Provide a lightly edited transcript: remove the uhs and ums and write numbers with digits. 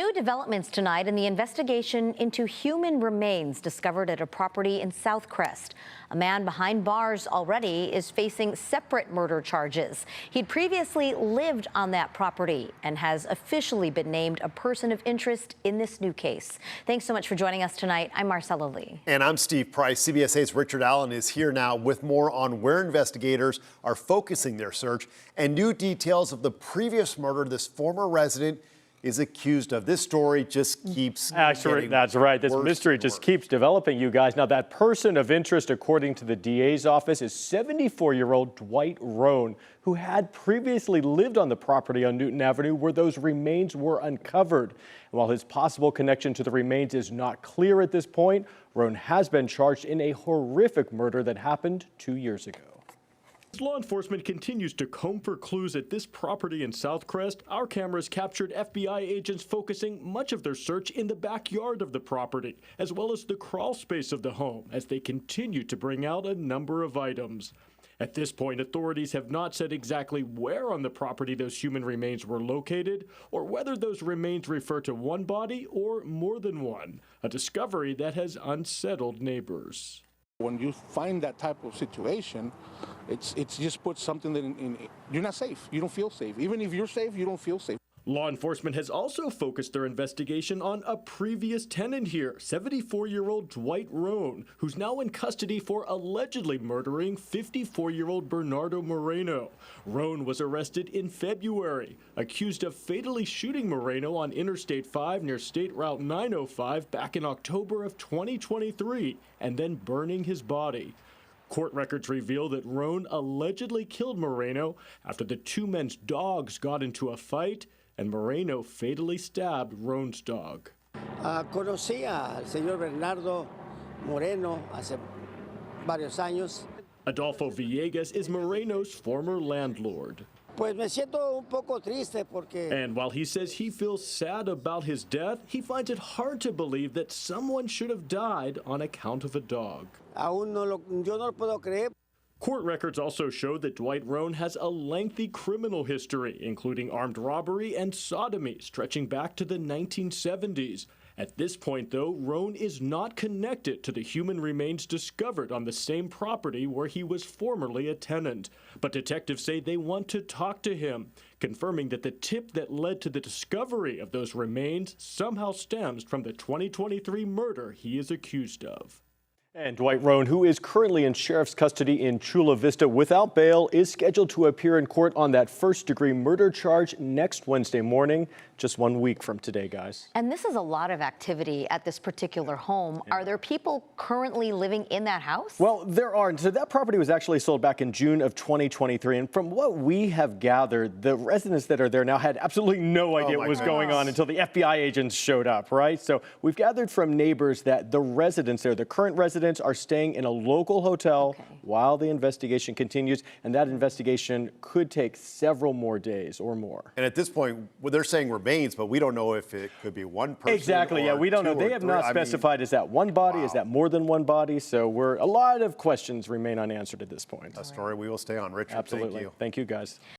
New developments tonight in the investigation into human remains discovered at a property in Southcrest. A man behind bars already is facing separate murder charges. He'd previously lived on that property and has officially been named a person of interest in this new case. Thanks so much for joining us tonight. I'm Marcella Lee. And I'm Steve Price. CBS 8's Richard Allen is here now with more on where investigators are focusing their search and new details of the previous murder this former resident is accused of. This story just keeps Actually, that's right. This mystery just keeps developing, you guys. Now, that person of interest, according to the DA's office, is 74-year-old Dwight Rhone, who had previously lived on the property on Newton Avenue where those remains were uncovered. And while his possible connection to the remains is not clear at this point, Rhone has been charged in a horrific murder that happened 2 years ago. As law enforcement continues to comb for clues at this property in Southcrest, our cameras captured FBI agents focusing much of their search in the backyard of the property, as well as the crawl space of the home, as they continue to bring out a number of items. At this point, authorities have not said exactly where on the property those human remains were located, or whether those remains refer to one body or more than one, a discovery that has unsettled neighbors. When you find that type of situation, it's just put something that you're not safe. You don't feel safe. Even if you're safe, you don't feel safe. Law enforcement has also focused their investigation on a previous tenant here, 74-year-old Dwight Rhone, who's now in custody for allegedly murdering 54-year-old Bernardo Moreno. Rhone was arrested in February, accused of fatally shooting Moreno on Interstate 5 near State Route 905 back in October of 2023, and then burning his body. Court records reveal that Rhone allegedly killed Moreno after the two men's dogs got into a fight, and Moreno fatally stabbed Rhone's dog. Conocí al señor Bernardo Moreno hace varios años. Adolfo Villegas is Moreno's former landlord. Pues me siento un poco triste porque... And while he says he feels sad about his death, he finds it hard to believe that someone should have died on account of a dog. Yo no lo puedo creer. Court records also show that Dwight Rhone has a lengthy criminal history, including armed robbery and sodomy, stretching back to the 1970s. At this point, though, Rhone is not connected to the human remains discovered on the same property where he was formerly a tenant. But detectives say they want to talk to him, confirming that the tip that led to the discovery of those remains somehow stems from the 2023 murder he is accused of. And Dwight Rhone, who is currently in sheriff's custody in Chula Vista without bail, is scheduled to appear in court on that first-degree murder charge next Wednesday morning, just 1 week from today, guys. And this is a lot of activity at this particular home. Yeah. Are there people currently living in that house? Well, there are. So that property was actually sold back in June of 2023. And from what we have gathered, the residents that are there now had absolutely no idea what was going on until the FBI agents showed up, right? So we've gathered from neighbors that the residents there, the current residents, are staying in a local hotel while the investigation continues, and that investigation could take several more days or more. And at this point, well, they're saying remains, but we don't know if it could be one person. Exactly, yeah, we don't know. They have not specified, is that one body, is that more than one body? So a lot of questions remain unanswered at this point. A story we will stay on. Richard, absolutely. Thank you. Thank you, guys.